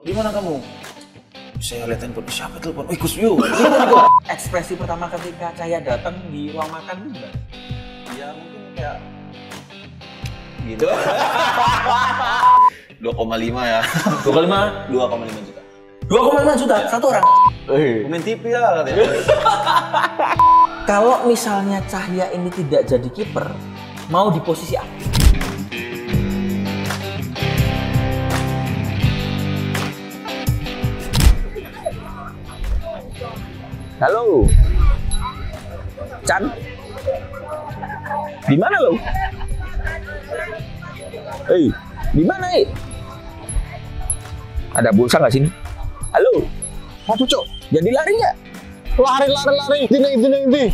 Gimana kamu? Saya lihat handphone, siapa telepon? Gus Yo. Ekspresi pertama ketika Cahya datang di ruang makan gimana? Ya mungkin kayak gitu. 2,5 ya. 2,5? 2,5 juta. 2,5 juta satu orang. Pemain TV lah katanya. Kalau misalnya Cahya ini tidak jadi kiper, mau di posisi apa? Halo, Chan, di mana lo? Di mana? Ada pulsa nggak sini? Halo, Apa cok? jadi lari nggak? Lari. Ini.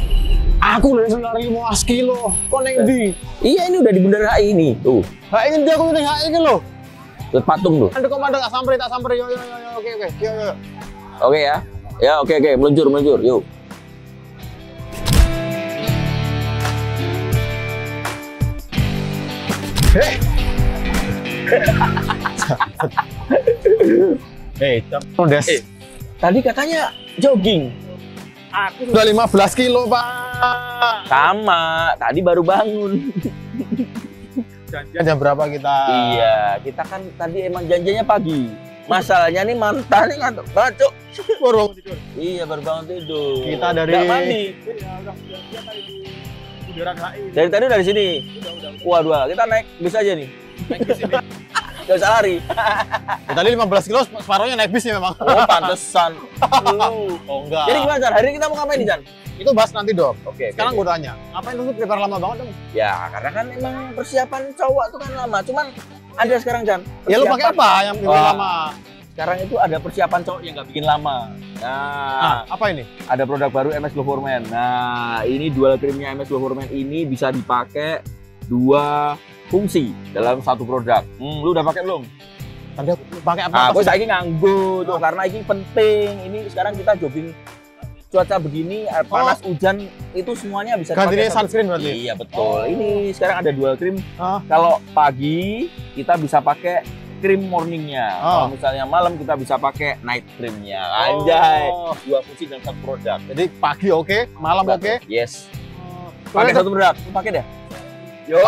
Aku udah lari 15 kilo. Kok neng di? Iya, ini udah di Bundaran HI ini, tuh. Hak ini dia aku neng hak ini loh. Lihat patung tuh. Ada komando tak samperin. Yo. Oke. Yo. Oke ya. Ya, oke, meluncur, yuk. Udah. Tadi katanya jogging. Aku udah 15 kilo, Pak. Sama, tadi baru bangun. Janjian jam berapa kita? Iya, kita kan tadi emang janjinya pagi. Masalahnya nih mantan nih ngantuk banget, Cuk. Baru bangun tidur. Iya, baru bangun tidur. Kita dari Nggak mandi. Iya, udah janjian tadi di Bundaran HI. Dari tadi dari sini. Udah. Waduh, kita naik bis aja nih. Naik bis ini. Gak usah lari. Ya, tadi 15 kilo separuhnya naik bis ya memang. Oh, pantesan. Oh enggak. Jadi gimana, Chan? Hari ini kita mau ngapain nih, Chan? Itu bahas nanti, Dok. Oke. Sekarang gue tanya, ngapain lu prepare lama banget dong? Ya, karena kan emang persiapan cowok tuh kan lama. Cuman ada sekarang, Chan. Ya lu pakai apa yang bikin Wah. lama? Sekarang itu ada persiapan cowok yang nggak bikin lama. Nah, Apa ini? ada produk baru MS Glow for Men. Nah, ini dual creamnya MS Glow for Men ini bisa dipakai dua fungsi dalam satu produk. Lu udah pakai belum? Tadi aku pakai apa? Aku saya nganggo tuh karena ini penting. Ini sekarang kita jogging cuaca begini, panas hujan itu semuanya bisa Gantinya dipakai. sunscreen berarti? Iya betul. Ini sekarang ada dual cream. Ah. Kalau pagi kita bisa pakai cream morningnya. Kalau Oh. misalnya malam kita bisa pakai night creamnya. Anjay. Oh. Dua fungsi dalam satu produk. Jadi pagi oke, malam oke. Yes. Pakai satu produk. Lu pakai deh. Yo.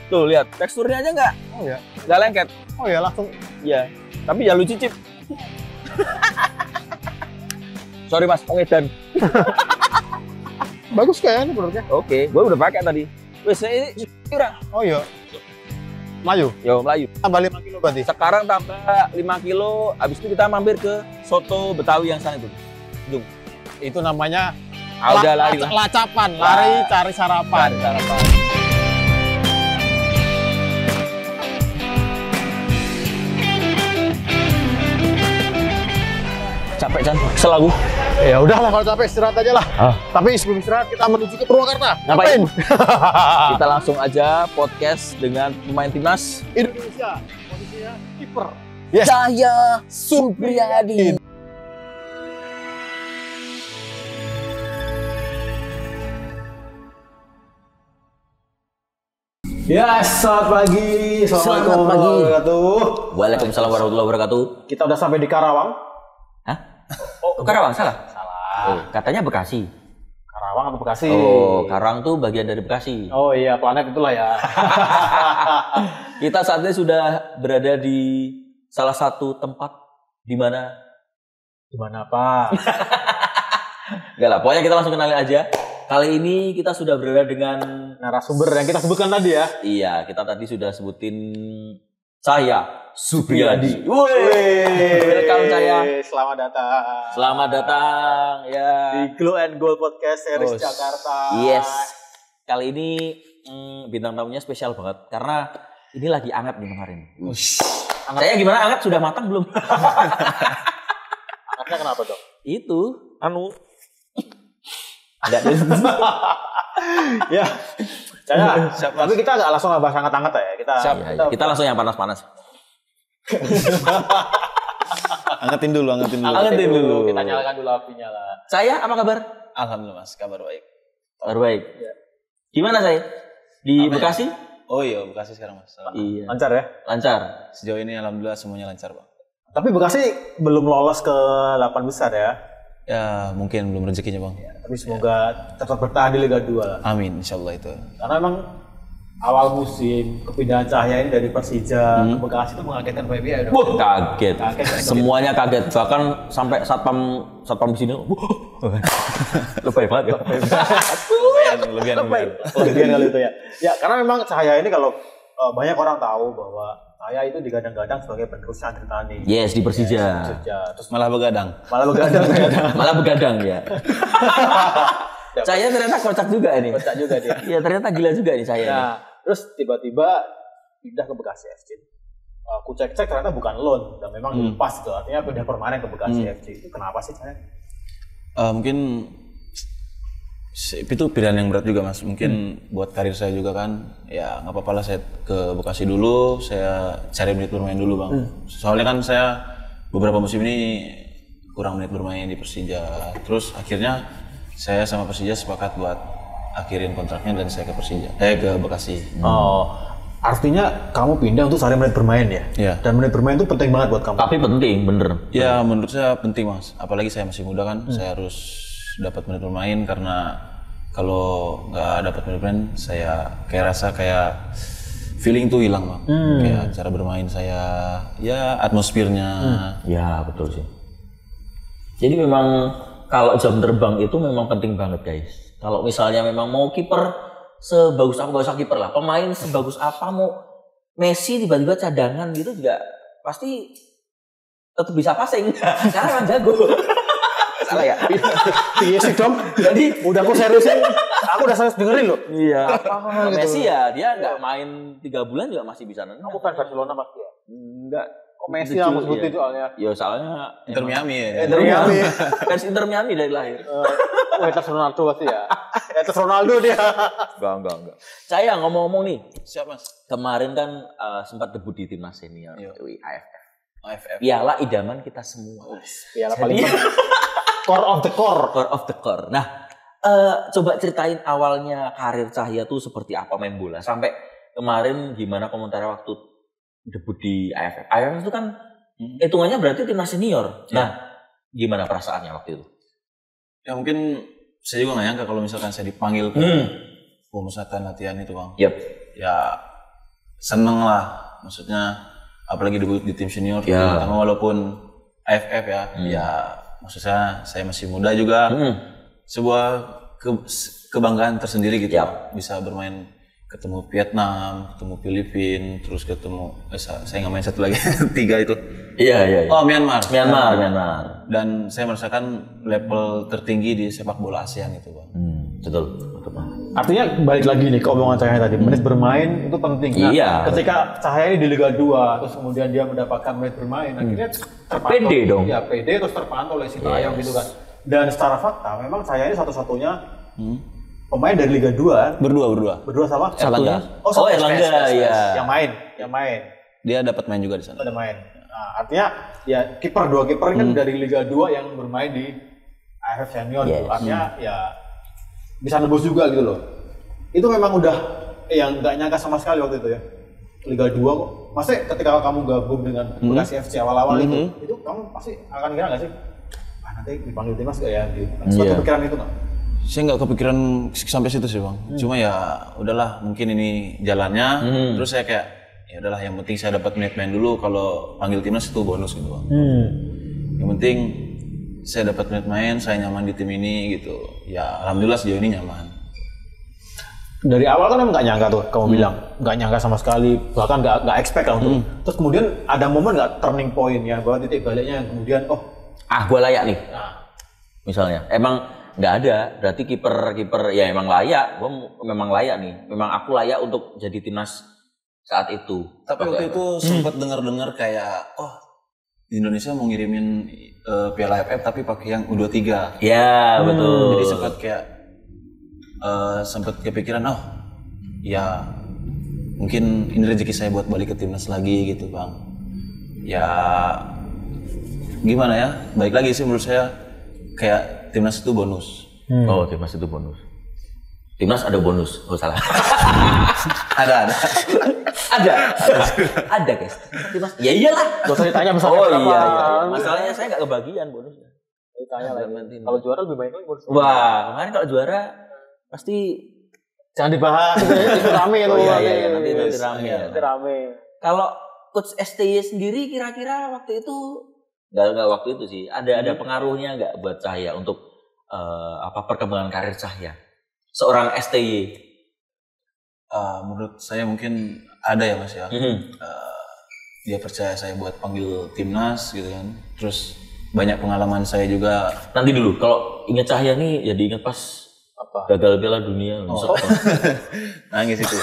Tuh lihat teksturnya aja nggak Oh ya. nggak lengket. Oh ya langsung. Iya. Tapi jangan lu cicip. Sorry mas, pengedan. Bagus kayaknya produknya. Oke, gua udah pakai tadi. Wes ini kira. Oh iya. Melayu. Yo Melayu. Tambah 5 kilo berarti. Sekarang tambah 5 kilo. Habis itu kita mampir ke soto Betawi yang sana itu. Dung. Itu namanya Udah lari lah. lacapan, lari cari sarapan. Cari sarapan. Capek Chan, selagu. Ya udahlah kalau capek istirahat aja lah. Ah. Tapi sebelum istirahat kita menuju ke Purwakarta. Ngapain? Kita langsung aja podcast dengan pemain timnas Indonesia. Posisinya kiper. Yes. Cahya Supriyadi. Ya, selamat pagi. Selamat pagi. warahmatullahi wabarakatuh. Waalaikumsalam warahmatullahi wabarakatuh. Kita udah sampai di Karawang. Hah? Oh, Karawang salah? Salah. Oh, katanya Bekasi. Karawang atau Bekasi? Oh, Karang tuh bagian dari Bekasi. Oh iya, planet itulah ya. Kita saat ini sudah berada di salah satu tempat di mana Gimana Pak? enggak lah, pokoknya kita langsung kenalin aja. Kali ini kita sudah berada dengan Narasumber yang kita sebutkan tadi ya. iya, kita tadi sudah sebutin Cahya Supriyadi. Welcome Cahya. Selamat datang. Selamat datang ya. Di Glow and Gold Podcast Series Oh, Jakarta. Yes. Kali ini bintang tamunya spesial banget karena ini lagi anget nih kemarin. Saya gimana anget sudah matang belum? Anaknya kenapa dong? Itu ada Ya. Tapi kita nggak langsung bahas hangat-hangat ya. kita langsung yang panas-panas. Angetin dulu. Angetin dulu. Kita nyalakan dulu apinya lah. Saya apa kabar? Alhamdulillah mas, kabar baik. Kabar baik. Ya. Gimana saya? Di Apa ya? Bekasi? Oh iya, Bekasi sekarang Mas. Iya. Lancar ya? Lancar. Sejauh ini alhamdulillah semuanya lancar Bang. Tapi Bekasi belum lolos ke 8 besar ya. Ya mungkin belum rezekinya Bang. Tapi semoga tetap bertahan di Liga 2. Amin, insyaallah itu. Karena emang awal musim kepindahan Cahya ini dari Persija ke Bekasi itu mengagetkan PBI. Kaget. Kaget. Semuanya kaget. Bahkan sampai satpam di sini. Lebay banget ya. Lebihan kali itu ya. Ya karena memang Cahya ini kalau banyak orang tahu bahwa Cahya itu digadang-gadang sebagai penerus Santri Tani. Yes, di Persija. Terus Malah begadang. Malah begadang ya. Saya ternyata kocak juga ini. Kocak juga dia. Iya, ternyata gila juga nih saya. Nah, terus tiba-tiba pindah ke Bekasi FC. Aku cek-cek ternyata bukan loan dan memang dilepas tuh. Artinya pindah permanen ke Bekasi FC. Itu kenapa sih Cahya? Mungkin itu pilihan yang berat juga Mas. Mungkin buat karir saya juga kan. Ya nggak apa-apa lah saya ke Bekasi dulu. Saya cari menit bermain dulu Bang. Soalnya kan saya beberapa musim ini kurang menit bermain di Persija. Terus akhirnya saya sama Persija sepakat buat akhirin kontraknya dan saya ke ke Bekasi. Oh, artinya kamu pindah untuk cari menit bermain ya? Iya. Dan menit bermain itu penting banget buat kamu. Tapi penting, bener. Ya menurut saya penting Mas. Apalagi saya masih muda kan. Saya harus dapat menit bermain karena kalau nggak dapat menit bermain saya kayak rasa kayak feeling tuh hilang Bang. Kayak cara bermain saya, ya atmosfernya. Ya, betul sih. Jadi memang kalau jam terbang itu memang penting banget guys. Kalau misalnya memang mau kiper sebagus apa, gak usah kiper lah, pemain sebagus apa, mau Messi tiba-tiba cadangan gitu juga pasti tetap bisa passing. Karena kan jago. Salah ya? Iya sih Dom. Jadi udah aku seriusin, aku udah serius dengerin loh. Iya. Messi ya dia nggak main 3 bulan juga masih bisa nendang. Aku kan Barcelona Mas ya. Enggak. Messi yang sebutin soalnya. Ya soalnya Inter Miami ya. Inter Miami. Fans Inter Miami dari lahir. Haters Ronaldo pasti ya. Haters Ronaldo dia. Enggak. Saya ngomong-ngomong nih. Siap Mas. Kemarin kan sempat debut di timnas senior AFF. AFF. Piala idaman kita semua. Piala paling core of the core. Core of the core. Nah, coba ceritain awalnya karir Cahya tuh seperti apa main bola. Sampai kemarin gimana komentarnya waktu debut di AFF. AFF itu kan hitungannya berarti timnas senior. Nah, gimana perasaannya waktu itu? Ya mungkin saya juga nggak nyangka kalau misalkan saya dipanggil ke pemusatan latihan itu Bang. Yep. Ya seneng lah. Maksudnya apalagi debut di tim senior. Ya. Pertama walaupun AFF ya. Ya maksudnya saya masih muda juga. Sebuah kebanggaan tersendiri gitu. Bisa bermain ketemu Vietnam, ketemu Filipina, terus ketemu saya nggak main satu lagi 3 itu. Iya. Oh Myanmar. Dan saya merasakan level tertinggi di sepak bola ASEAN itu Bang. Betul. Artinya balik lagi nih ke omongan Cahya tadi, menit bermain itu penting. Nah, iya. Ketika Cahya ini di Liga 2, terus kemudian dia mendapatkan menit bermain, akhirnya terpantau. Pede dong. Ya pede terus terpantau oleh Sintayong gitu kan. Dan secara fakta memang Cahya ini satu-satunya pemain dari Liga 2. Berdua sama Erlangga. Oh, Erlangga ya. Yang main. Dia dapat main juga di sana. Ada main. Nah, artinya ya dua kiper kan dari Liga 2 yang bermain di AFF Senior gitu. Artinya ya bisa nebus juga gitu loh. Itu memang udah yang nggak nyangka sama sekali waktu itu ya. Liga 2 kok. Maksudnya ketika kamu gabung dengan Bekasi FC awal-awal itu kamu pasti akan kira nggak sih? Nanti dipanggil timnas gak ya? Sempat kepikiran itu nggak? Saya nggak kepikiran sampai situ sih Bang. Cuma ya udahlah mungkin ini jalannya. Terus saya kayak ya udahlah yang penting saya dapat menit main dulu, kalau panggil timnas itu bonus gitu Bang. Yang penting saya dapat menit main, saya nyaman di tim ini gitu. Ya alhamdulillah sejauh ini nyaman. Dari awal kan emang nggak nyangka tuh, kamu bilang nggak nyangka sama sekali, bahkan nggak expect lah untuk. Terus kemudian ada momen nggak turning point ya, bahwa titik baliknya kemudian gue layak nih. Misalnya, emang nggak ada, berarti kiper ya emang layak, gue memang layak nih, memang aku layak untuk jadi timnas saat itu. Tapi waktu itu sempat dengar-dengar kayak di Indonesia mau ngirimin Piala AFF tapi pakai yang U23. Ya betul. Jadi sempat kayak sempat kepikiran ya mungkin ini rezeki saya buat balik ke timnas lagi gitu Bang. Ya gimana ya, baik lagi sih menurut saya kayak timnas itu bonus. Oh timnas itu bonus. Timnas ada bonus, oh salah. Ada. Ada guys. Timnas, ya iyalah. Gak usah ditanya misalnya Oh berapa. iya. Masalahnya saya nggak kebagian bonusnya. Ditanya lagi. Nanti. Kalau juara lebih banyak lagi bonus. Wah, kemarin kalau juara pasti Jangan dibahas, itu rame itu. Oh iya, nanti rame ya. Nanti rame. Kalau Coach STY sendiri kira-kira waktu itu nggak waktu itu sih ada pengaruhnya nggak buat Cahya untuk perkembangan karir Cahya seorang STY? Menurut saya mungkin ada ya Mas ya. Dia percaya saya buat panggil timnas gitu kan. Terus banyak pengalaman saya juga. Nanti dulu kalau ingat Cahya nih ya diingat pas gagal Piala Dunia. Nangis itu.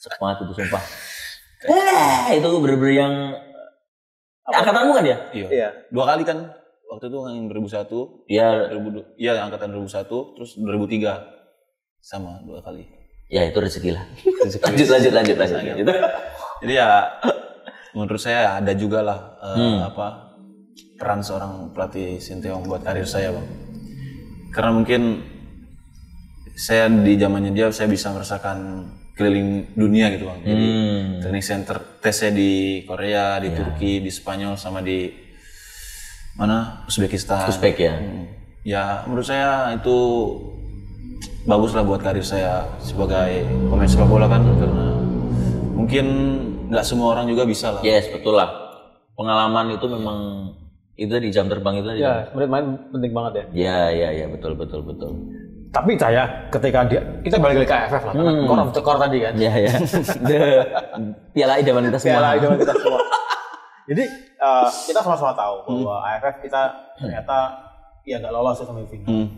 Semangat itu sumpah. Itu bener-bener yang angkatanmu kan ya? Iya. 2 kali kan. Waktu itu yang 2001. Iya. Iya angkatan 2001 terus 2003. Sama 2 kali. Ya itu rezeki lah. Lanjut. Jadi ya menurut saya ada juga lah peran seorang pelatih Sinteyong buat karir saya Bang. Karena mungkin saya di zamannya dia saya bisa merasakan keliling dunia gitu Bang. Jadi training center tesnya di Korea, di Turki, di Spanyol sama di mana Uzbekistan. Uzbek ya. Ya menurut saya itu bagus lah buat karir saya sebagai pemain sepak bola kan karena mungkin nggak semua orang juga bisa lah. Yes betul lah. Pengalaman itu memang itu di jam terbang itu tadi. Ya sebenarnya main penting banget ya. Ya betul. Tapi Cahya ketika kita balik lagi ke AFF lah, karena tekor tadi kan. Iya. Piala idaman kita semua. Piala idaman kita semua. Jadi kita sama-sama tahu bahwa AFF kita ternyata ya nggak lolos ke semifinal.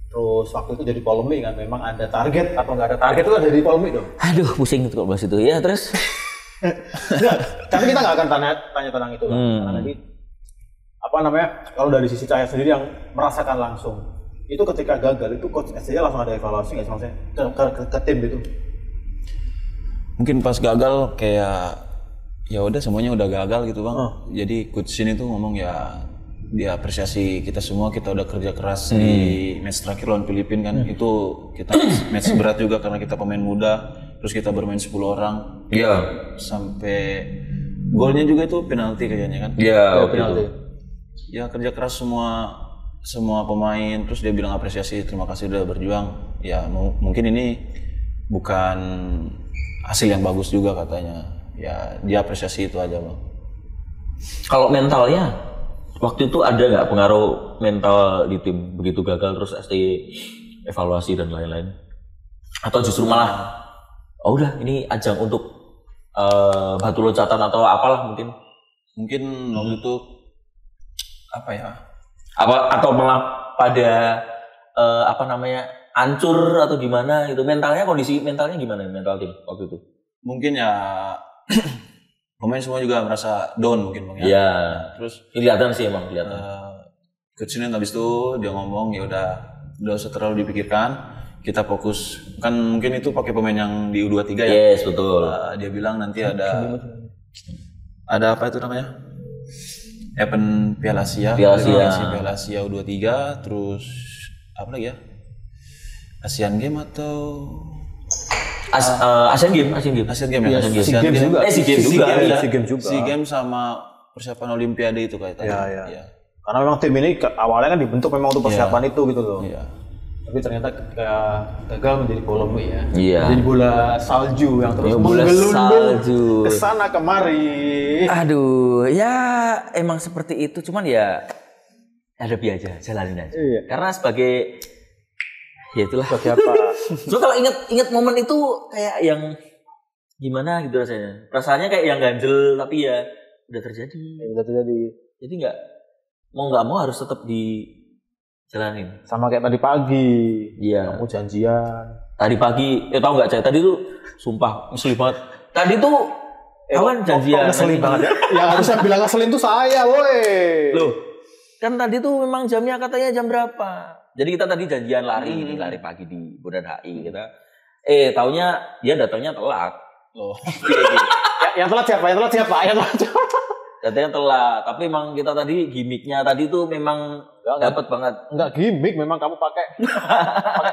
Terus waktu itu jadi polemik kan, memang ada target atau nggak ada target itu kan jadi polemik dong. Aduh pusing itu kalau bahas itu ya terus. Tapi kita nggak akan tanya tentang itu kan. Karena nanti kalau dari sisi Cahya sendiri yang merasakan langsung itu ketika gagal itu coach STY langsung ada evaluasi nggak sih maksudnya ke tim gitu? Mungkin pas gagal kayak ya udah semuanya udah gagal gitu Bang. Jadi coach sini tuh ngomong ya dia apresiasi kita semua, kita udah kerja keras di match terakhir lawan Filipina kan. Itu kita match berat juga karena kita pemain muda, terus kita bermain 10 orang. Iya. Sampai golnya juga itu penalti kayaknya kan. Iya, penalti. Ya kerja keras semua pemain, terus dia bilang apresiasi, terima kasih udah berjuang. Ya mungkin ini bukan hasil yang bagus juga katanya. Ya dia apresiasi itu aja Bang. Kalau mentalnya waktu itu ada nggak pengaruh mental di tim begitu gagal terus STY evaluasi dan lain-lain? Atau justru malah udah ini ajang untuk batu loncatan atau apalah mungkin? Mungkin waktu itu atau malah pada hancur atau gimana gitu, kondisi mentalnya gimana mental tim waktu itu? Mungkin ya pemain semua juga merasa down mungkin Bang ya. Iya. Terus kelihatan sih emang kelihatan. Coach Sinin habis itu dia ngomong ya udah usah terlalu dipikirkan, kita fokus kan mungkin itu pakai pemain yang di U23 ya. Yes betul. Dia bilang nanti ada apa itu namanya? Event Piala Asia U23, terus apa lagi ya? Asian Game atau Asian Game ya. SEA Games juga. SEA Games sama persiapan Olimpiade itu kayaknya. Iya. Karena memang tim ini awalnya kan dibentuk memang untuk persiapan itu gitu loh. Iya. Tapi ternyata ketika gagal menjadi polemik ya. Iya. Jadi bola salju yang terus menggelundung ke sana kemari. Aduh, ya emang seperti itu. Cuman ya hadapi aja, jalanin aja. Iya. Karena sebagai ya itulah sebagai apa? So kalau inget momen itu kayak yang gimana gitu rasanya. Perasaannya kayak yang ganjel tapi ya udah terjadi. Jadi nggak mau harus tetap dijalanin. Sama kayak tadi pagi. Iya. Kamu janjian. Tadi pagi, tahu nggak Cah? Tadi tuh sumpah ngeselin banget. Tadi tuh kawan janjian. Ngeselin banget ya. Yang harusnya bilang ngeselin tuh saya, woi. Loh, kan tadi tuh memang jamnya katanya jam berapa? Jadi kita tadi janjian lari pagi di Bundaran HI kita. Taunya dia datangnya telat. Oh. Yang telat siapa? Datangnya telat. Tapi memang kita tadi gimmicknya tadi tuh memang Dapat banget. Enggak gimmick, memang kamu pakai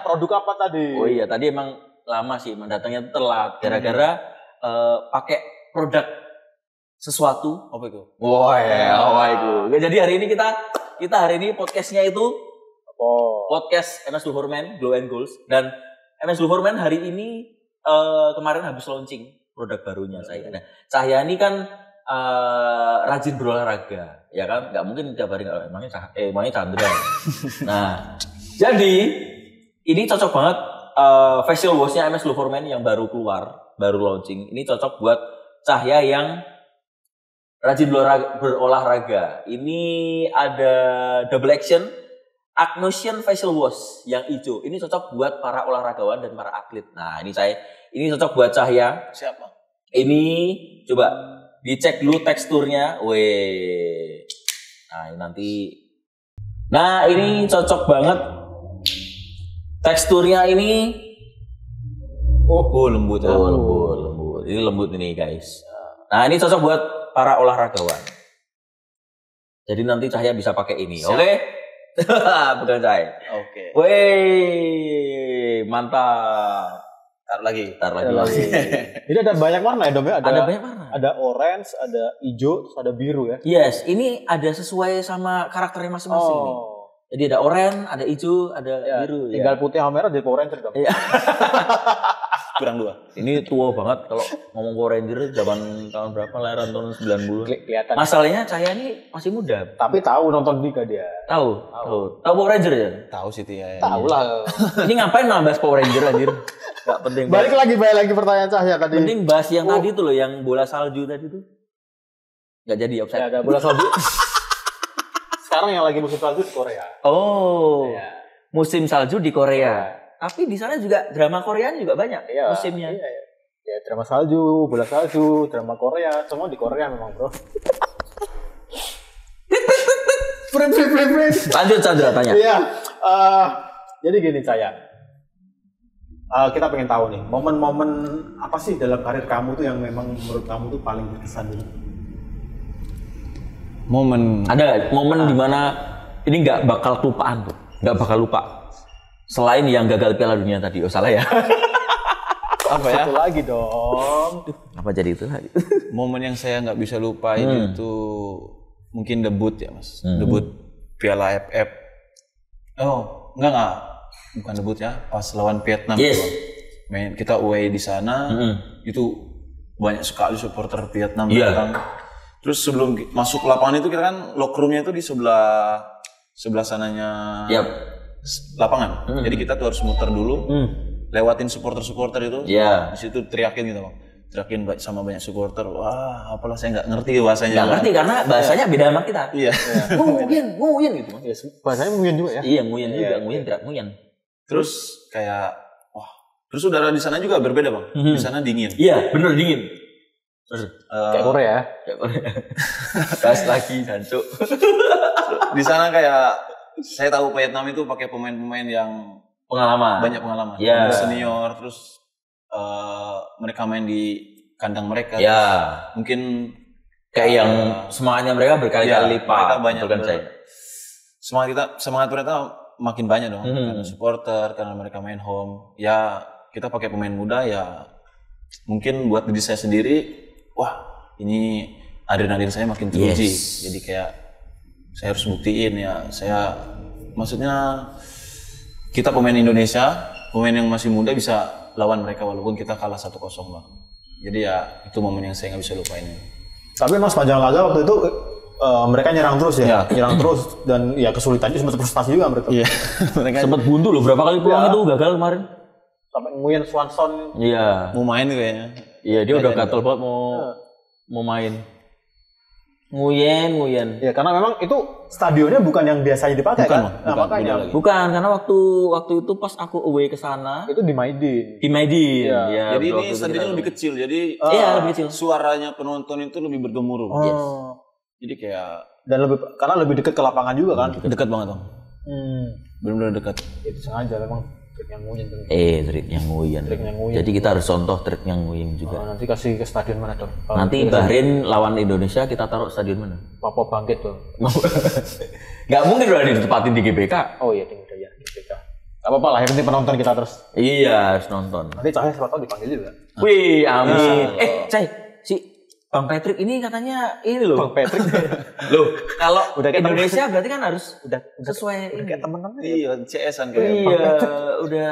produk apa tadi? Oh iya, tadi emang lama sih, emang datangnya telat gara-gara pakai produk sesuatu. Apa itu? Wah, itu. Jadi hari ini kita hari ini podcastnya itu podcast MS Luhurman Glow and Goals, dan MS Luhurman hari ini kemarin habis launching produk barunya saya. Nah, Cahya ini kan rajin berolahraga, ya kan? Nggak mungkin tiap hari emangnya Chandra. Nah, jadi ini cocok banget facial washnya MS Luhurman yang baru keluar, baru launching. Ini cocok buat Cahya yang rajin berolahraga. Ini ada double action Agnosion Facial Wash yang hijau. Ini cocok buat para olahragawan dan para atlet. Nah, ini cocok buat Cahya. Siapa? Ini coba dicek dulu teksturnya. Weh. Nah, ini nanti. Nah, ini cocok banget. Teksturnya ini lembut. Lembut. Ini lembut ini, guys. Nah, ini cocok buat para olahragawan. Jadi nanti Cahya bisa pakai ini. Oke? Bukan Cahya. Oke. Weh, mantap. Taruh lagi. Jadi ada banyak warna ya, Dom ya? Ada banyak warna. Ada orange, ada hijau, terus ada biru ya? Yes, ini ada sesuai sama karakternya masing-masing nih. Jadi ada oranye, ada hijau, ada biru. Tinggal putih sama merah jadi Power Ranger dong. Iya. Kurang 2. Ini tua banget kalau ngomong Power Ranger zaman tahun berapa, lahiran tahun 90. Kelihatan. Masalahnya Cahya ini masih muda. Tapi tahu nonton Dika dia. Tahu Power Ranger ya? Tahu sih Tia. Tahu lah. Ini ngapain malah bahas Power Ranger anjir? Gak penting. Balik lagi pertanyaan Cahya tadi. Penting bahas yang tadi tuh loh, yang bola salju tadi tuh. Gak jadi offside. Ya, ada bola salju. Sekarang yang lagi musim salju di Korea. Oh. Ya. Musim salju di Korea. Tapi di sana juga drama Korea juga banyak musimnya. Iya. Ya, drama salju, bola salju, drama Korea, semua di Korea memang, Bro. Friend. Lanjut Chandra tanya. Iya. Jadi gini Cahya. Kita pengen tahu nih, momen-momen apa sih dalam karir kamu tuh yang memang menurut kamu tuh paling berkesan dulu? Momen. Ada gak momen dimana ini nggak bakal kelupaan tuh, nggak bakal lupa. Selain yang gagal Piala Dunia tadi, salah ya? Apa ya? Satu lagi dong. Apa jadi itu lagi? Momen yang saya nggak bisa lupa itu mungkin debut ya Mas. Debut Piala AFF. Oh, enggak. Bukan debut ya, pas lawan Vietnam. Yes. Main kita away di sana, itu banyak sekali supporter Vietnam datang. Terus sebelum masuk lapangan itu kita kan locker room-nya itu di sebelah sananya lapangan. Jadi kita tuh harus muter dulu, lewatin supporter itu. Di situ teriakin gitu Bang. Teriakin sama banyak supporter. Wah, apalah saya nggak ngerti bahasanya. Nggak ngerti karena bahasanya beda sama kita. Iya. Nguyen gitu. Ya, bahasanya nguyen juga ya? Iya, nguyen juga, nguyen. Terus kayak terus udara di sana juga berbeda Bang. Di sana dingin. Iya, bener dingin. Terus kayak Korea. Gas lagi jancuk. Di sana kayak saya tahu Vietnam itu pakai pemain-pemain yang banyak pengalaman. Senior, terus mereka main di kandang mereka. Mungkin kayak yang semangatnya mereka berkali-kali lipat. Mereka banyak. Semangat mereka makin banyak dong. Karena supporter, karena mereka main home. Ya kita pakai pemain muda ya. Mungkin buat diri saya sendiri, ini adrenalin saya makin teruji. Jadi kayak saya harus buktiin ya. Maksudnya kita pemain Indonesia, pemain yang masih muda bisa lawan mereka walaupun kita kalah 1-0 Bang. Jadi ya itu momen yang saya nggak bisa lupain. Tapi emang sepanjang laga waktu itu mereka nyerang terus ya, nyerang terus dan ya kesulitannya sempat frustasi juga mereka. Iya. Sempat buntu loh, berapa kali peluang itu gagal kemarin. Sampai Nguyen Swanson. Iya. Mau main kayaknya. Iya dia udah gatel banget mau main. Nguyen. Ya karena memang itu stadionnya bukan yang biasanya dipakai kan? Makanya. Bukan, karena waktu itu pas aku away ke sana itu di Maidin. Ya, jadi ini stadionnya lebih kecil. Jadi lebih kecil. Suaranya penonton itu lebih bergemuruh. Jadi kayak dan karena lebih dekat ke lapangan juga kan? Dekat banget Bang. Benar-benar dekat. Itu sengaja memang. Trik yang Nguyen tentu. Triknya Nguyen. Triknya Nguyen. Jadi kita harus contoh triknya Nguyen juga. Nanti kasih ke stadion mana dong? Nanti Bahrain lawan Indonesia kita taruh stadion mana? Papua Bangkit tuh. Ngggak mungkin udah ditempatin di GBK. Oh iya, udah ya GBK. Gak apa-apa lah, yang penting penonton kita terus. Iya, harus nonton. Nanti Cahaya siapa tahu dipanggil juga. Wih, amin. Cai, si Bang Patrick ini katanya ini loh. Bang Patrick. Loh, kalau Udah kayak Indonesia berarti kan harus udah sesuai ini. kayak temen-temen. Iya, CS-an kayak. Iya, udah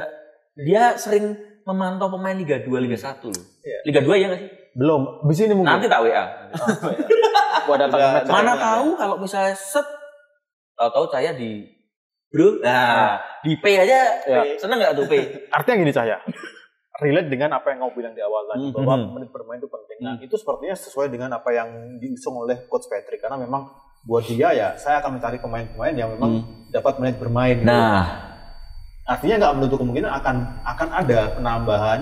dia sering memantau pemain Liga 2, Liga 1 loh. Iya. Liga 2 ya nggak sih? Belum, di sini mungkin. Nanti tak WA. Gua datang Mana tahu kalau misalnya tahu saya di bro, nah di P aja, Ya. seneng nggak tuh P? Artinya gini Cahaya. Relate dengan apa yang kamu bilang di awal tadi bahwa menit bermain itu penting. Nah, itu sepertinya sesuai dengan apa yang diusung oleh Coach Patrick karena memang buat dia ya saya akan mencari pemain-pemain yang memang dapat menit bermain. Nah, artinya nggak menutup kemungkinan akan ada penambahan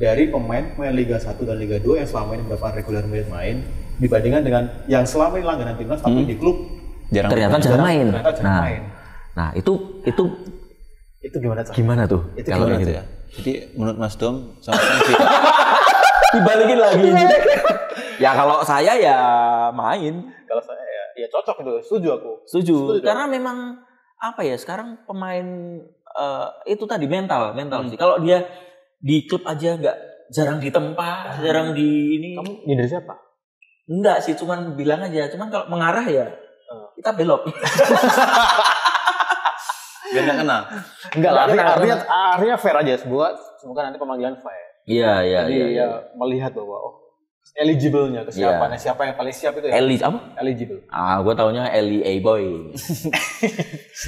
dari pemain Liga 1 dan Liga 2 yang selama ini mendapat reguler menit main dibandingkan dengan yang selama ini langganan timnas tapi di klub ternyata jarang main. main. Nah itu Gimana Cah? gimana tuh? Itu Kalau gimana gitu Gitu ya. Jadi menurut Mas Dom sama Sanksi. dibalikin lagi. Ya kalau saya ya main. Kalau saya ya cocok itu, setuju aku. Setuju. Karena memang apa ya sekarang pemain itu tadi mental sih. Kalau dia di klub aja nggak jarang ditempa, jarang di ini. Kamu nyindir siapa? Enggak sih, cuman bilang aja. Cuman kalau mengarah ya kita belok. Biar nggak kenal. Enggak lah, Enggak, artinya fair aja. Semoga nanti pemanggilan fair. Iya. Jadi ya melihat bahwa eligible-nya ke siapa, siapa yang paling siap itu ya? Eligible. Gue taunya LEA Boy.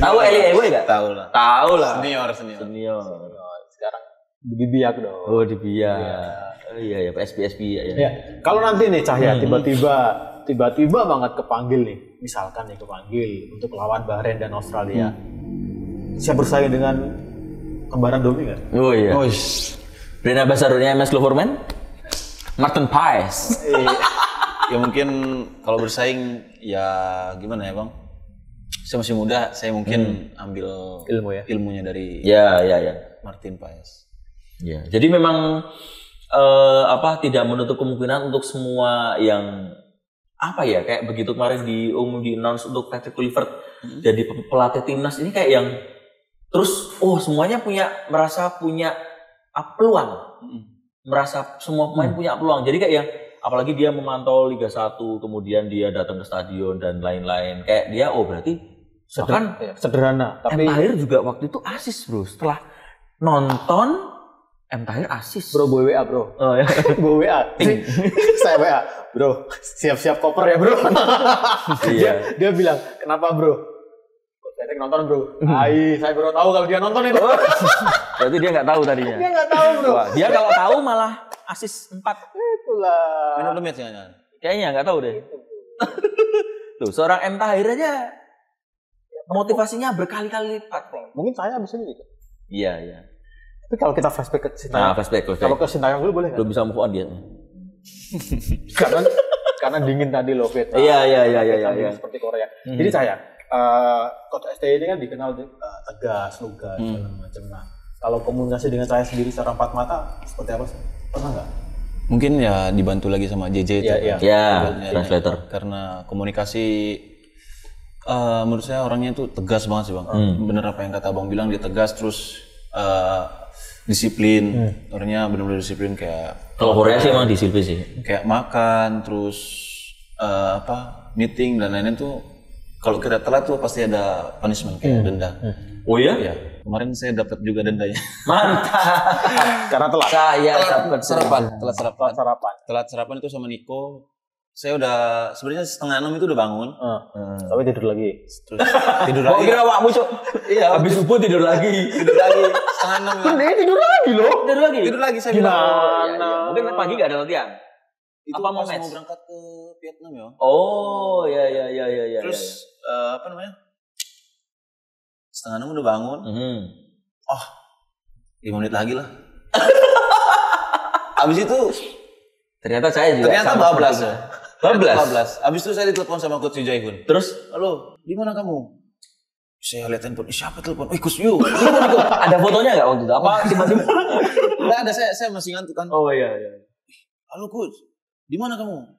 Tahu LEA Boy nggak? Tahu lah. Tahu lah. Senior. Sekarang di biak dong. Oh di biak. Oh iya PSB ya. Ya, kalau nanti nih Cahya tiba-tiba banget kepanggil nih, misalkan nih kepanggil untuk lawan Bahrain dan Australia. Siap bersaing dengan kembaran Domi nggak? Oh iya. Oish. Brand ambassador-nya MS Cloverman? Martin Paes. Ya mungkin kalau bersaing ya gimana ya Bang? Saya masih muda, saya mungkin ambil ilmunya dari Ya. Martin Paes. Ya. Jadi memang tidak menutup kemungkinan untuk semua yang kayak begitu kemarin di announce untuk Patrick Kluivert jadi pelatih timnas ini kayak yang terus semuanya merasa punya peluang. Merasa semua pemain punya peluang. Jadi kayak yang apalagi dia memantau Liga 1 kemudian dia datang ke stadion dan lain-lain. Kayak dia berarti sederhana, tapi M. Tahir juga waktu itu asis, Bro. Setelah nonton M. Tahir asis. Bro, gue WA, bro. Oh ya. Gue WA. Saya WA. Bro, siap-siap koper ya, bro. Dia bilang, kenapa, bro? Saya nonton, bro. Saya baru tahu kalau dia nonton itu. Berarti dia nggak tahu tadinya. Dia nggak tahu, bro. Wah, dia kalau tahu malah asis 4. Itulah. Man of the match jangan. Kayaknya nggak tahu deh. Tuh, seorang M. Tahir aja motivasinya berkali-kali lipat. Mungkin saya bisa gitu. Iya. Tapi kalau kita flashback ke Sintayong. Flashback. Kalau ke Sintayong dulu boleh nggak? Belum bisa move on dia. karena dingin tadi loh, Vietnam. Iya. Seperti Korea. Jadi saya, Coach STY ini kan dikenal tegas, lugas, segala macam. Nah, kalau komunikasi dengan saya sendiri secara empat mata, seperti apa sih? Pernah nggak? Mungkin ya dibantu lagi sama JJ itu. Ya, translator. Karena komunikasi menurut saya orangnya itu tegas banget sih Bang. Bener apa yang kata Abang bilang, dia tegas terus disiplin. Orangnya benar-benar disiplin kayak Kalau Korea sih emang disiplin sih. Kayak makan terus meeting dan lain-lain tuh kalau kita telat tuh pasti ada punishment kayak denda. Oh iya? Ya. Kemarin saya dapat juga dendanya. Mantap. Karena telat. Saya dapat Telat sarapan itu sama Niko. Saya udah sebenarnya 5:30 itu udah bangun. Tapi tidur lagi. Terus tidur lagi. Kira awakmu, Cuk. Iya, habis subuh tidur lagi. 5:30. Kan dia tidur lagi loh. Tidur lagi saya Gimana? bilang. Mungkin pagi enggak ada latihan. Itu apa mau pas match? mau berangkat ke Vietnam ya. Oh, ya. Terus 5:30 udah bangun. 5 menit lagi lah. Abis itu ternyata saya juga ternyata sama bablas seperti ya. Bablas. Abis itu saya ditelepon sama Coach Jaihun. Terus, Halo, di mana kamu? Saya lihat handphone, siapa telepon? Coach Yu. Ada fotonya nggak waktu itu? Apa tiba-tiba? Nggak ada, saya masih ngantuk kan. Oh iya. Halo Coach, di mana kamu?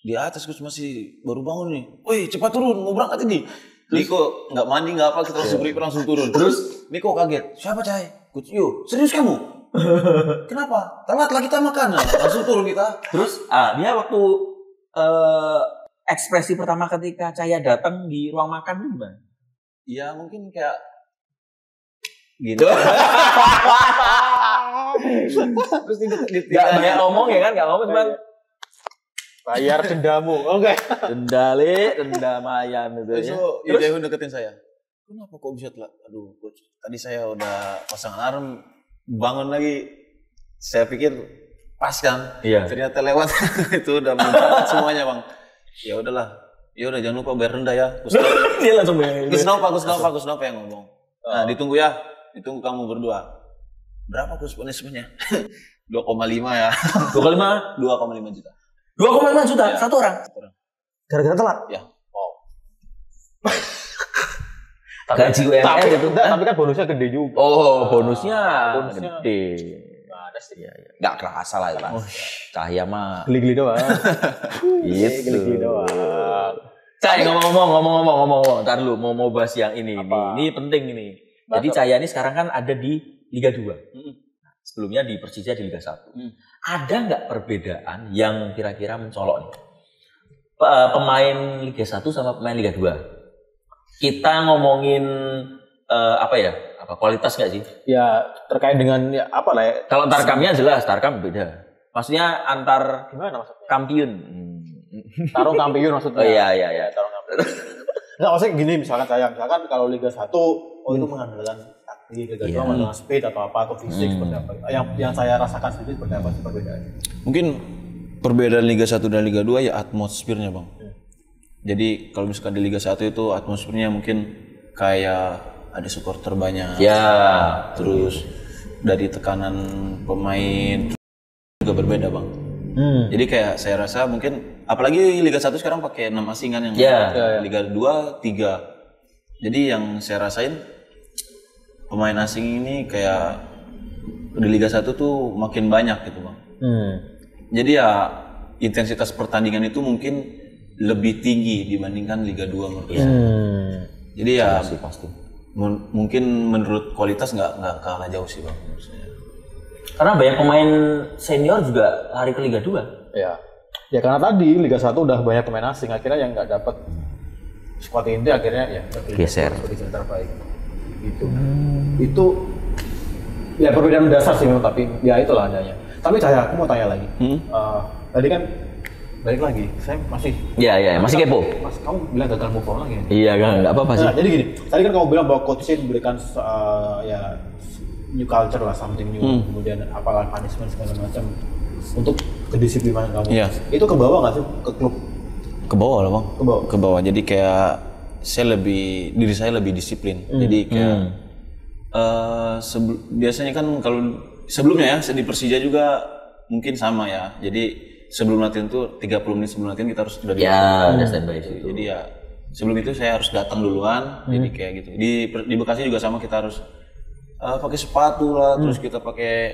Di atas Coach, masih baru bangun nih. Woi cepat turun, mau berangkat ini. Niko nggak mandi nggak apa, kita langsung turun. Terus Niko kaget, siapa Cai? Coach Yu, serius kamu? Kenapa? Telat lah kita makan. Langsung turun kita. Terus dia waktu ekspresi pertama ketika Cahya datang di ruang makan itu gimana? Ya mungkin kayak gini. Terus Gak banyak ngomong ya kan, gak ngomong cuman Bayar dendamu, oke. denda ayam gitu ya. Terus Jaehun deketin saya. Kenapa kok bisa telat? Aduh, Coach, tadi saya udah pasang alarm, bangun lagi. Saya pikir pas kan, ternyata lewat. Itu udah mencatat semuanya bang. Ya udahlah. Ya udah jangan lupa bayar rendah ya. Dia langsung bayar. Gus Nova yang ngomong. Nah, ditunggu ya. Ditunggu kamu berdua. Berapa Gus punishment-nya? 2,5 ya. 2,5? 2,5 juta. 2,5 juta Ya. satu orang. Gara-gara telat. Ya. Gaji UMR itu. Tapi kan bonusnya gede juga. Oh, bonusnya gede. Ada sih. Iya. Gak kerasa lah itu. Cahya mah Geli-geli doang. gitu. Geli-geli doang. Cahya ngomong. Ntar lu mau bahas yang ini. Apa? Ini penting ini. Jadi Cahya ini sekarang kan ada di Liga 2. Sebelumnya di Persija di Liga 1. Ada nggak perbedaan yang kira-kira mencolok nih? Pemain Liga 1 sama pemain Liga 2. Kita ngomongin kualitas nggak sih? Ya terkait dengan ya apa lah ya. Kalau Tarkamnya jelas, Tarkam beda. Maksudnya antar Gimana maksudnya? kampiun. Tarung kampiun maksudnya. Oh iya. Tarung kampiun. Enggak, maksudnya gini misalkan kalau Liga 1 itu mengandalkan taktik, Liga 2 mengandalkan speed atau fisik seperti apa. Yang saya rasakan sendiri seperti apa sih perbedaannya? Mungkin perbedaan Liga 1 dan Liga 2 ya atmosfernya bang. Jadi kalau misalkan di Liga 1 itu atmosfernya mungkin kayak ada supporter banyak. Ya. Terus dari tekanan pemain juga berbeda bang. Jadi kayak saya rasa mungkin apalagi Liga 1 sekarang pakai 6 asingan yang Liga 2 3. Jadi yang saya rasain pemain asing ini kayak di Liga 1 tuh makin banyak gitu bang. Jadi ya intensitas pertandingan itu mungkin lebih tinggi dibandingkan Liga 2 menurut saya. Jadi ya Pasti. Mungkin menurut kualitas nggak kalah jauh sih bang menurut saya. Karena banyak pemain senior juga lari ke Liga 2. Ya. Ya karena tadi Liga 1 udah banyak pemain asing, akhirnya yang nggak dapat squad inti akhirnya ya Geser. sebagai center terbaik. Itu ya perbedaan dasar sih memang, tapi ya itulah adanya. Tapi Cahya, aku mau tanya lagi. Tadi kan balik lagi, saya masih Masih kepo. Mas, kamu bilang gagal move on lagi. Iya, enggak apa-apa sih. Nah, jadi gini, tadi kan kamu bilang bahwa coach Shin memberikan ya new culture lah, something new, kemudian apalah punishment segala macam untuk kedisiplinan kamu. Iya. Itu ke bawah nggak sih ke klub? Ke bawah lah bang. Ke bawah. Ke bawah. Jadi kayak diri saya lebih disiplin. Jadi kayak biasanya kan kalau sebelumnya ya di Persija juga mungkin sama ya. Jadi sebelum latihan tuh 30 menit sebelum latihan kita harus sudah ada standby sih. Jadi ya sebelum itu saya harus datang duluan. Jadi kayak gitu. Di Bekasi juga sama, kita harus pakai sepatu lah, terus kita pakai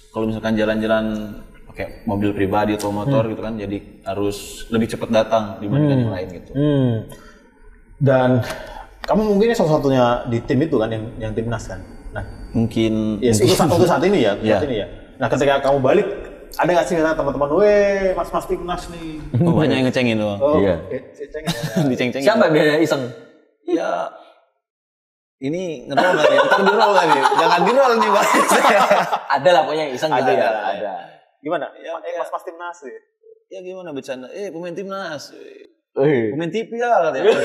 kalau misalkan jalan-jalan pakai mobil pribadi atau motor gitu kan, jadi harus lebih cepat datang dibandingkan yang lain gitu. Dan kamu mungkin salah-satunya di tim itu kan yang timnas kan. Nah, Mungkin ya untuk saat ini ya, Nah, ketika kamu balik, ada nggak sih teman-teman, mas timnas nih? banyak yang ngecengin doang. Iya. Diceng-cengin. Siapa biasanya iseng? Ya ini ngerol nggak nih? Ntar di-roll nggak nih? Jangan di-roll nih bang. Ada lah pokoknya yang iseng gitu ya. Ada. Gimana? Ya, Mas timnas sih. Ya gimana bercanda? Pemain timnas. Wih. Pemain TV ya katanya.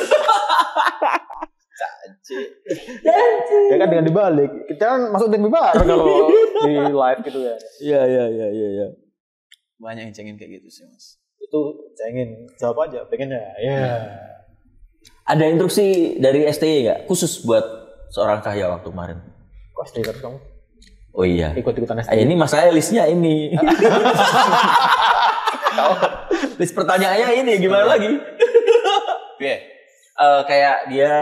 Ya kan dengan dibalik, kita kan masuk tim bareng kalau di live gitu ya. Iya. Banyak yang cengin kayak gitu sih mas. Itu saya ingin jawab aja, pengen ya. Ada instruksi dari STY nggak khusus buat seorang Cahya waktu kemarin? Kok stay terus kamu? Oh iya. Ikut-ikutan STY. Ini masalahnya listnya ini. List pertanyaannya ini gimana lagi? Iya. Kayak dia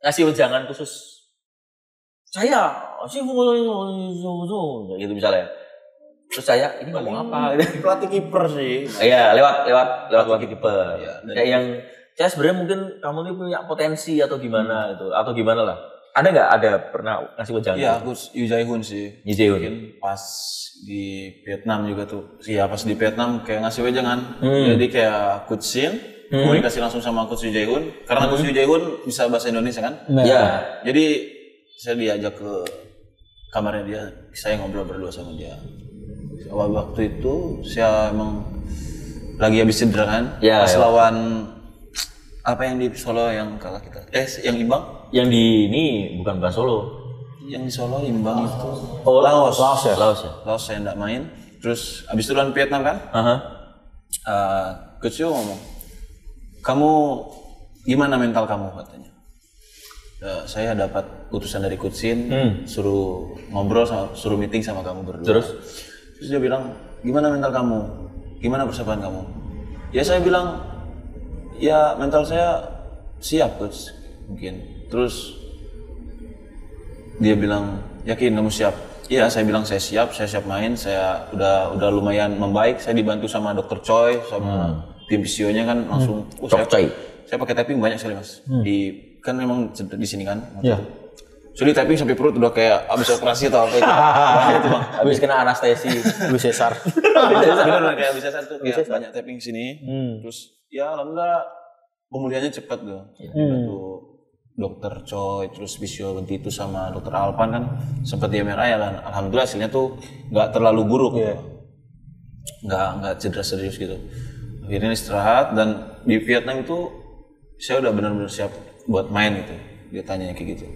ngasih wejangan khusus saya gitu misalnya. Terus saya ini ngomong apa? Pelatih kiper sih. Iya, lewat pelatih kiper. Iya, Kayak yang saya sebenarnya mungkin kamu ini punya potensi atau gimana gitu, atau gimana lah. Ada nggak pernah ngasih wejangan? Iya, coach Yu Jae-hoon sih. Yu Jae-hoon. Mungkin pas di Vietnam juga tuh. Iya, pas di Vietnam kayak ngasih wejangan. Jadi kayak coach Shin komunikasi langsung sama coach Yu Jae-hoon karena coach Yu Jae-hoon bisa bahasa Indonesia kan? Iya. Jadi saya diajak ke kamarnya dia, saya ngobrol berdua sama dia. Awal waktu itu saya emang lagi habis cedera kan, pas lawan apa yang di Solo yang kalah kita, yang imbang? Yang di ini bukan Solo, yang di Solo imbang itu. Oh Laos ya. Laos saya nggak main, terus habis itu lawan Vietnam kan? Coach Yo ngomong, kamu gimana mental kamu katanya? Saya dapat utusan dari Coach Shin, suruh ngobrol suruh meeting sama kamu berdua. Terus dia bilang, gimana mental kamu? Gimana persiapan kamu? Ya saya bilang, ya mental saya siap coach, mungkin. Terus dia bilang, yakin kamu siap? Iya, saya bilang saya siap main, saya udah lumayan membaik, saya dibantu sama Dr. Choi, sama tim fisionya kan langsung, saya pakai tapping banyak sekali mas, kan memang di sini kan. Jadi tapping sampai perut udah kayak abis operasi atau apa itu. Banyak tuh bang. Abis kena anestesi, abis sesar. Bener kayak abis sesar tuh kayak banyak tapping sini. Terus ya alhamdulillah pemulihannya cepat tuh. Dibantu dokter Choi, terus Visio Bentitu sama dokter Alpan kan sempat di MRI ya. Alhamdulillah hasilnya tuh nggak terlalu buruk. Nggak cedera serius gitu. Akhirnya istirahat dan di Vietnam itu saya udah benar-benar siap buat main gitu. Dia tanya kayak gitu.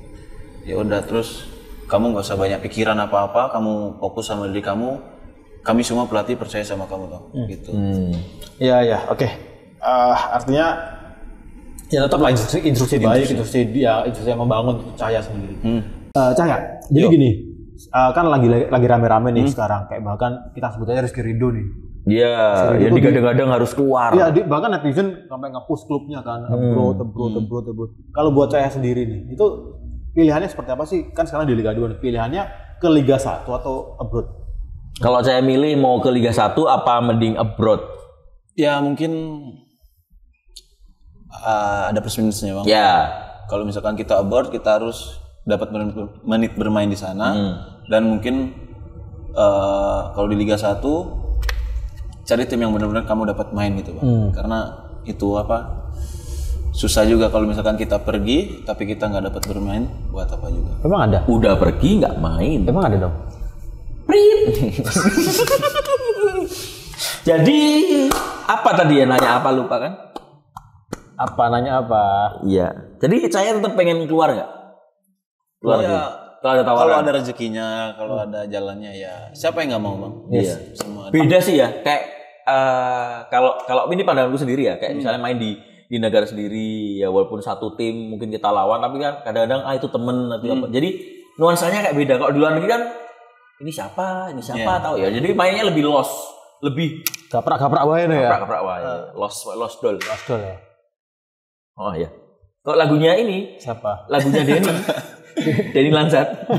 Ya udah terus kamu nggak usah banyak pikiran apa-apa, kamu fokus sama diri kamu, kami semua pelatih percaya sama kamu toh, gitu. Iya, oke. Artinya ya tetap lah instruksi baik, instruksi yang membangun Cahya sendiri. Cahya, jadi gini, kan lagi rame-rame nih sekarang, kayak bahkan kita sebut aja Rizky Ridho nih. Iya, yang digadang-gadang harus keluar. Iya, bahkan netizen sampai nge-push klubnya kan, abroad. Kalau buat Cahya sendiri nih, itu pilihannya seperti apa sih? Kan sekarang di Liga 2 nih, pilihannya ke Liga 1 atau abroad? Kalau saya milih mau ke Liga 1 apa mending abroad? Ya mungkin ada plus minusnya bang. Ya. Kalau misalkan kita abroad, kita harus dapat menit bermain di sana. Dan mungkin kalau di Liga 1, cari tim yang benar-benar kamu dapat main gitu bang. Karena itu susah juga kalau misalkan kita pergi tapi kita nggak dapat bermain, buat apa juga. Emang ada? Udah pergi nggak main. Emang ada dong? Prit. Jadi apa tadi ya, nanya apa lupa kan? Nanya apa? Iya. Jadi saya tetap pengen keluar nggak? Keluar ya, kalau ada tawaran. Kalau ada rezekinya, kalau ada jalannya ya siapa yang nggak mau bang? Iya. Semua beda sih ya. Kayak kalau ini pandanganku sendiri ya. Kayak misalnya main di negara sendiri ya, walaupun satu tim mungkin kita lawan, tapi kan kadang-kadang itu temen atau apa. Jadi nuansanya kayak beda. Kalau di luar negeri kan ini siapa tahu ya. Jadi mainnya lebih lebih gaprak wae ya. Gaprak wae. Lost doll ya. Oh iya. Kok lagunya ini? Siapa? Lagunya Denny Lansat.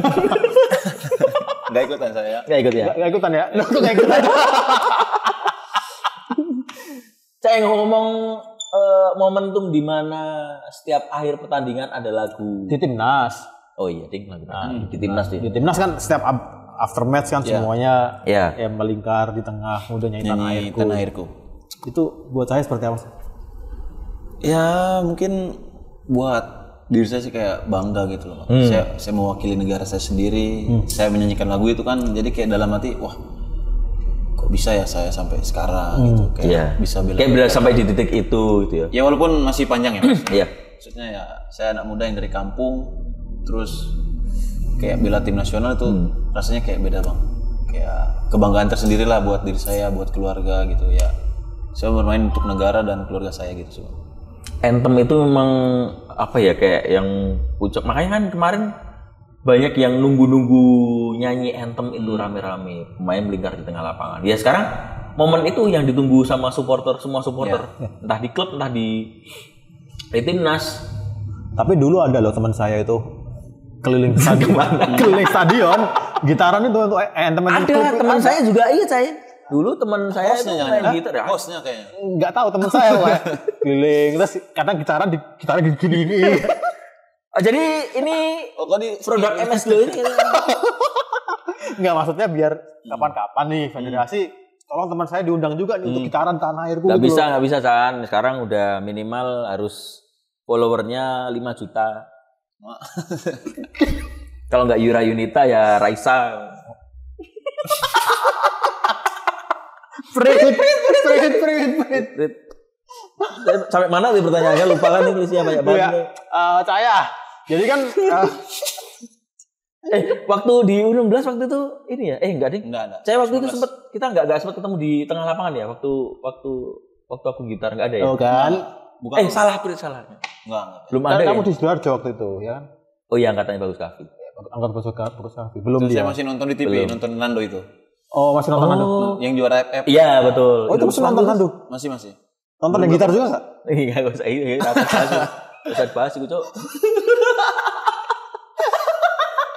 Nggak ikutan saya. Nggak ikut ya? Nggak ikutan ya? Nggak ikutan. Saya ngomong momentum di mana setiap akhir pertandingan ada lagu di timnas. Oh iya, di timnas Di timnas kan setiap after match kan semuanya yang melingkar di tengah, kemudian nyanyi Tanah Airku. Itu buat saya seperti apa sih? Ya mungkin buat diri saya sih kayak bangga gitu loh. Saya mewakili negara saya sendiri. Saya menyanyikan lagu itu kan, jadi kayak dalam hati, wah kok bisa ya saya sampai sekarang gitu, kayak bisa bilang kayak sampai di titik itu gitu ya. Ya walaupun masih panjang ya mas. Iya. Maksudnya ya saya anak muda yang dari kampung, terus kayak bela tim nasional itu rasanya kayak beda bang. Kayak kebanggaan tersendiri lah buat diri saya, buat keluarga gitu ya. Saya bermain untuk negara dan keluarga saya gitu sih bang. Anthem itu memang apa ya, kayak yang puncak, makanya kan kemarin banyak yang nunggu nyanyi anthem itu rame-rame, pemain melingkar di tengah lapangan. Ya sekarang momen itu yang ditunggu sama semua supporter, entah di klub, entah di timnas. Tapi dulu ada loh teman saya itu keliling stadion, keliling stadion, gitaran itu untuk teman Ada teman saya juga iya saya. Dulu teman saya itu main gitar ya. Hostnya kayaknya. Nggak tahu teman saya lah. Keliling terus kadang gitaran gini. Oh, jadi ini produk MS Glow ini. Nggak, maksudnya biar kapan-kapan nih federasi tolong teman saya diundang juga nih untuk gitaran tanah airku. Nggak bisa San. Sekarang udah minimal harus followernya 5 juta. Kalau nggak Yura Yunita ya Raisa. Prit. Sampai mana nih pertanyaannya? Lupa kan ini isinya banyak banget. Saya. Jadi kan waktu di U16 waktu itu ini ya? Enggak deh. Enggak. Saya waktu itu kita enggak sempat ketemu di tengah lapangan ya waktu aku gitar enggak ada ya. Oh kan. Bukan. Salah. Enggak. Belum ada. Kamu di Sidoarjo waktu itu, ya kan? Oh iya, angkatannya Bagus Kafi. Bagus Kafi. Belum dia. Saya masih nonton di TV, nonton Nando itu. Oh, masih nonton Nando. Yang juara FF. Iya, betul. Oh, itu masih nonton Nando. Masih. Nonton yang gitar juga enggak? Iya, enggak usah bahas itu, Cok.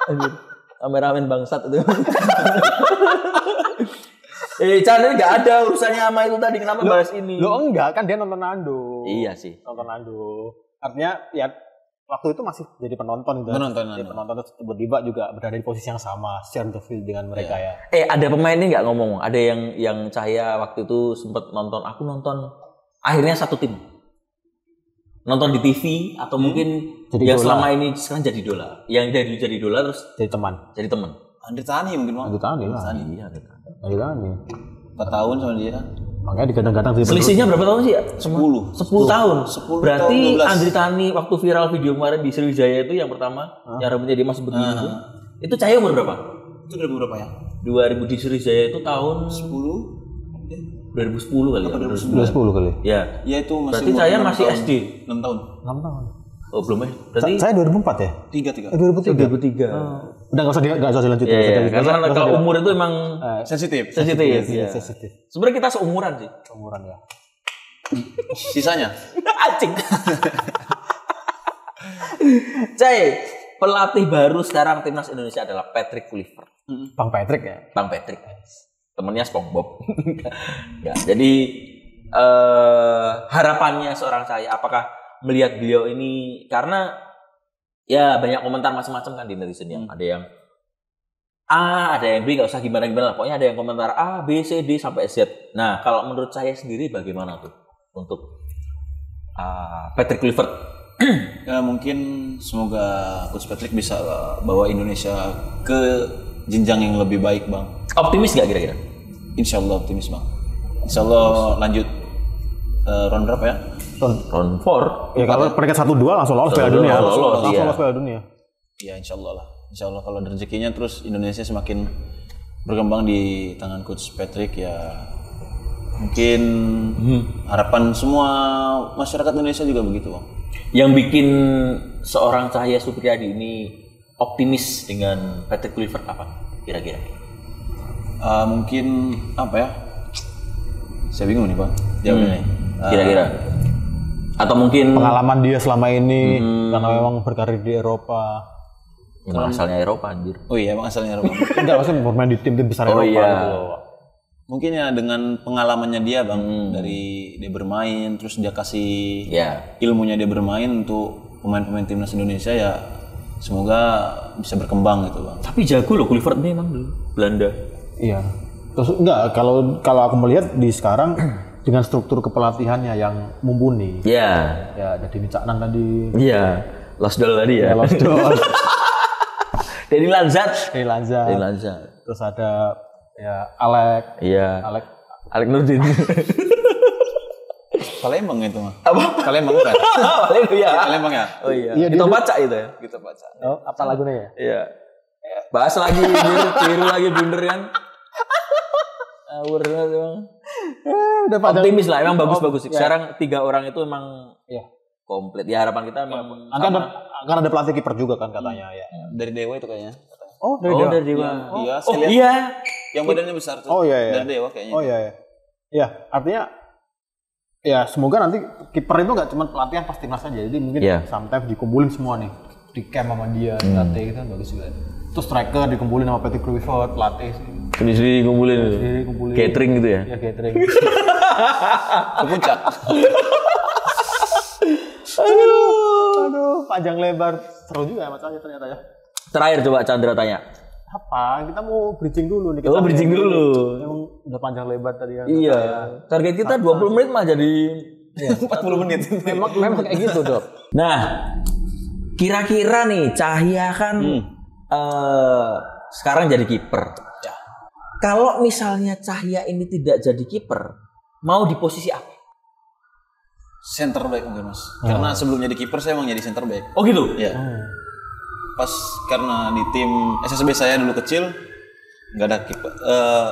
Anjir. Kameramen bangsat itu. Chan ini nggak ada urusannya sama itu tadi, kenapa bahas ini? Lo enggak, kan dia nonton Nando. Iya sih. Nonton Nando. Artinya ya waktu itu masih jadi penonton gitu. Jadi penonton terus tiba-tiba juga berada di posisi yang sama, share the field dengan mereka ya. Ada pemain ini nggak ngomong? Ada yang saya waktu itu sempat nonton, aku nonton akhirnya satu tim. Nonton di TV atau mungkin jadi yang dola. selama ini sekarang jadi idola. Yang jadi idola terus jadi teman. Andri Tani mungkin Bang. Andri Tani lah. Iya, Andri Tani. 4 tahun sama dia. Makanya digadang-gadang sih. Selisihnya berapa tahun sih ya? 10 tahun. 10 Berarti tahun, 12. Andri Tani waktu viral video kemarin di Sriwijaya itu yang pertama, yang rambutnya dia masih begini tuh. Itu Cahaya umur berapa? Itu udah berapa ya? 2000 di Sriwijaya itu tahun 10 2010 kali ya. 2010 kali. Ya. Ya itu masih. Berarti saya masih SD. 6 tahun. 6 tahun. Oh, belum ya? Berarti Saya 2004 ya? 3. 2003. Udah enggak usah dilanjutin. Iya, karena kalau umur itu emang Sensitif. sensitif. Sebenarnya kita seumuran sih. Umuran ya. Sisanya. Anjing. Cai, pelatih baru sekarang timnas Indonesia adalah Patrick Kluivert. Bang Patrick ya? Bang Patrick. Temennya SpongeBob. Ya, jadi harapannya seorang saya, apakah melihat beliau ini, karena ya banyak komentar macam-macam kan di netizen yang ada yang A, ada yang B, nggak usah gimana-gimana lah. Pokoknya ada yang komentar A, B, C, D sampai Z. Nah, kalau menurut saya sendiri bagaimana tuh untuk Patrick Kluivert? Ya mungkin semoga Coach Patrick bisa bawa Indonesia ke jenjang yang lebih baik, Bang. Optimis nggak kira-kira? Insya Allah optimis, Bang. Insya Allah lanjut round berapa ya? Round 4. Ya kalau peringkat 1-2 langsung lolos Piala Dunia. Langsung lolos Piala Dunia. Ya Insya Allah lah. Insya Allah kalau ada rezekinya terus Indonesia semakin berkembang di tangan Coach Patrick ya. Mungkin harapan semua masyarakat Indonesia juga begitu, Bang. Yang bikin seorang Cahaya Supriyadi ini optimis dengan Patrick Kluivert apa kira-kira? Mungkin apa ya? Saya bingung nih, Bang. Jawabnya nih. Kira-kira. Atau mungkin pengalaman dia selama ini karena memang berkarir di Eropa. Emang asalnya Eropa anjir. Oh iya, emang asalnya Eropa. Enggak, maksudnya bermain di tim-tim besar Eropa gitu loh. Mungkin ya dengan pengalamannya dia, Bang, dari dia bermain terus dia kasih ilmunya dia bermain untuk pemain-pemain timnas Indonesia ya semoga bisa berkembang gitu, Bang. Tapi jago loh Kluivert ini emang dulu Belanda. Iya. Terus enggak kalau aku melihat di sekarang dengan struktur kepelatihannya yang mumpuni. Iya. Ya ada Denny Caknan tadi. Iya. Losdol tadi ya. Losdol. Denny Lanzat. Terus ada ya Alek. Iya. Alek Nurdin. Palembang itu mah. Apa? Palembang kan? Palembang ya. Palembang ya. Oh iya. Kita baca itu ya. Kita baca. Oh, apa lagunya ya? Iya. Bahas lagi, biru lagi blunder kan. Awur dong. Optimis lah, emang bagus-bagus sih. Sekarang 3 orang itu emang komplit. Ya harapan kita emang akan ada pelatih kiper juga kan katanya ya. Dari Dewa itu kayaknya. Oh, dari Dewa. Iya, iya. Yang badannya besar tuh. Oh iya. Dari Dewa kayaknya. Oh iya. Iya, artinya ya semoga nanti kiper itu nggak cuma pelatihan pas timnas aja, jadi mungkin sometimes dikumpulin semua nih di camp sama dia, dilatih gitu kan bagus juga. Terus striker dikumpulin sama Patrick Kluivert, pelatih sendiri dikumpulin. Catering gitu ya? Ya catering. Ke puncak. Aduh, panjang lebar. Seru juga ya masalahnya ternyata ya. Terakhir coba Chandra tanya. Apa? Kita mau bridging dulu nih. Oh, bridging dulu. Emang udah panjang lebar tadi ya. Iya. Target kita 20 menit mah jadi 40 menit. Memang kayak gitu, Dok. Nah, kira-kira nih Cahya kan sekarang jadi kiper. Ya. Kalau misalnya Cahya ini tidak jadi kiper, mau di posisi apa? Center back mungkin Mas. Karena sebelum jadi kiper saya emang jadi center back. Oh gitu? Iya. Pas karena di tim SSB saya dulu kecil nggak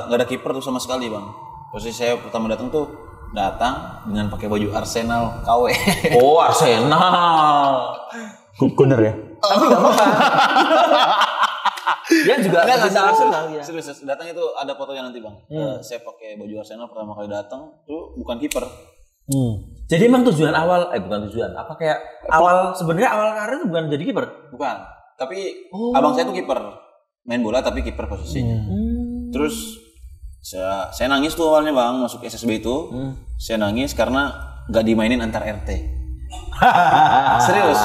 ada kiper tuh sama sekali bang. Posisi saya pertama datang dengan pakai baju Arsenal KW. Oh Arsenal. Gunner ya. Tapi nggak apa-apa. Dia juga bisa Arsenal ya. Serius, datang itu ada fotonya nanti bang. Saya pakai baju Arsenal pertama kali datang tuh bukan kiper. Jadi emang tujuan awal, bukan tujuan, apa kayak sebenarnya awal karir bukan jadi kiper? Bukan. Tapi abang saya tuh kiper, main bola tapi kiper posisinya. Terus saya nangis tuh awalnya bang masuk SSB itu, saya nangis karena nggak dimainin antar RT. Serius,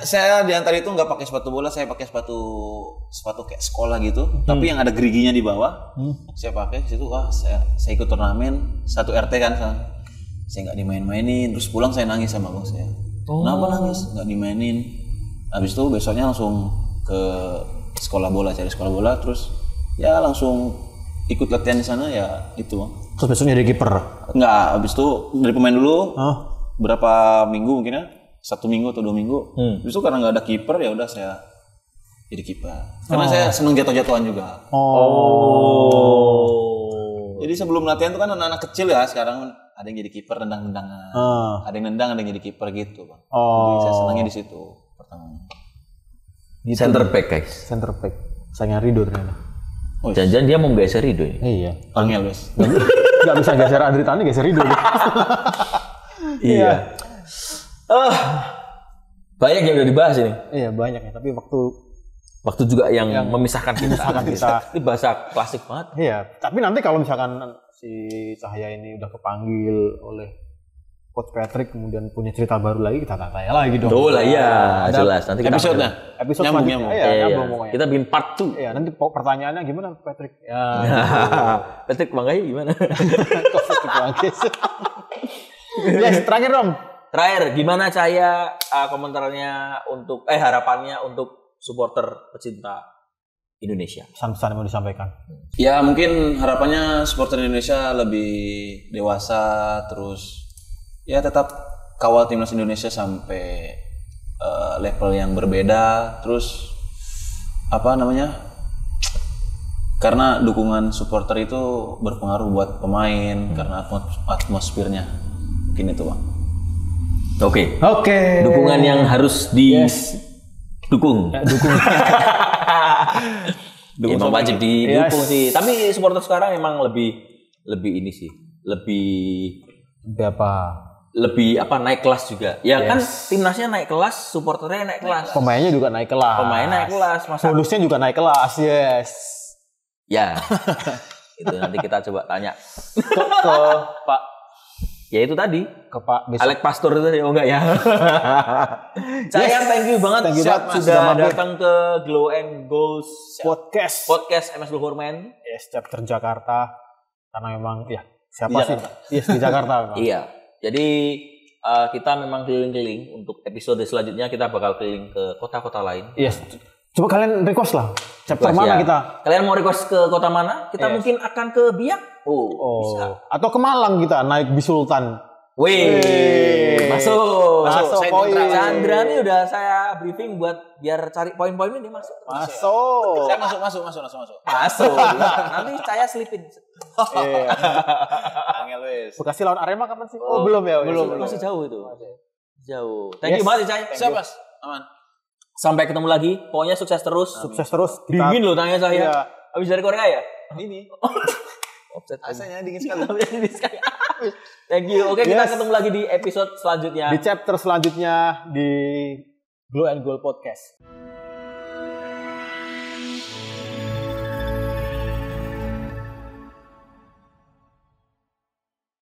saya di antar itu nggak pakai sepatu bola, saya pakai sepatu kayak sekolah gitu, tapi yang ada geriginya di bawah, saya pakai di situ. Saya ikut turnamen 1 RT kan, saya nggak dimain-mainin, terus pulang saya nangis sama abang saya. Kenapa nangis? Nggak dimainin. Habis itu besoknya langsung ke sekolah bola, cari sekolah bola, terus ya langsung ikut latihan di sana ya itu. Terus besoknya jadi kiper? Enggak, habis itu dari pemain dulu berapa minggu mungkin ya, 1 minggu atau 2 minggu. Habis itu karena nggak ada kiper ya udah saya jadi kiper. Karena saya seneng jatuh-jatuhan juga. Jadi sebelum latihan tuh kan anak-anak kecil ya, sekarang ada yang jadi kiper nendang-nendangan, ada yang nendang, ada yang jadi kiper gitu bang. Jadi saya senangnya di situ pertama. Gitu. Center back guys. Center back. Sayangnya Rido ternyata. Jangan-jangan dia mau geser Rido ya? Iya. Angel guys. Nggak bisa geser Andri Tani, geser Rido. Iya. Banyak yang udah dibahas ini. Iya banyak ya, tapi waktu juga yang memisahkan kita. Ini bahasa klasik banget. Iya, tapi nanti kalau misalkan si Cahya ini udah kepanggil oleh Coach Patrick kemudian punya cerita baru lagi, kita tanya lagi dong. Oh lah iya, jelas. Nanti kita episode selanjutnya. Iya. Kita bikin part 2. Iya, nanti pertanyaannya gimana Patrick? Ya. Patrick Banggai gimana? Yes, terakhir dong. Terakhir, gimana Cahya komentarnya untuk harapannya untuk supporter pecinta Indonesia? Pesan-pesan yang mau disampaikan. Ya mungkin harapannya supporter Indonesia lebih dewasa, terus ya tetap kawal timnas Indonesia sampai level yang berbeda, terus karena dukungan supporter itu berpengaruh buat pemain karena atmosfernya, mungkin itu bang. Oke. Dukungan yang harus dukung. Emang wajib didukung sih. Tapi supporter sekarang emang lebih ini sih, lebih naik kelas juga. Ya kan timnasnya naik kelas, supporternya naik kelas. Pemainnya juga naik kelas. Bonusnya juga naik kelas. Yes. Ya. Itu nanti kita coba tanya ke Pak. Ya itu tadi ke Pak besok. Alex Pastor itu enggak ya? Saya thank you banget sudah datang ke Glow and Goals podcast MS Luhurmen. Yes, chapter Jakarta. Karena memang siapa sih? Yes, di Jakarta memang. Iya. Jadi kita memang keliling-keliling untuk episode selanjutnya kita bakal keliling ke kota-kota lain. Yes. Coba kalian request lah. Chapter mana kita? Kalian mau request ke kota mana? Kita mungkin akan ke Biak. Bisa. Atau ke Malang kita naik bis Sultan. Masuk. Chandra nih udah saya briefing buat biar cari poin-poinnya dia masuk. Saya masuk. Masuk. Nanti saya selipin. Angel wes. Bekasi lawan Arema kapan sih? Belum ya. Belum. Masih jauh itu. Jauh. Thank you banget Cahya. Siap Mas. Aman. Sampai ketemu lagi. Pokoknya sukses terus. Sukses terus. Dingin loh tanya saya. Habis dari Korea ya? Ini. Offset. Rasanya dingin sekali. Dingin sekali. Thank you. Oke, kita Yes. ketemu lagi di episode selanjutnya. Di chapter selanjutnya di Glow and Gold Podcast.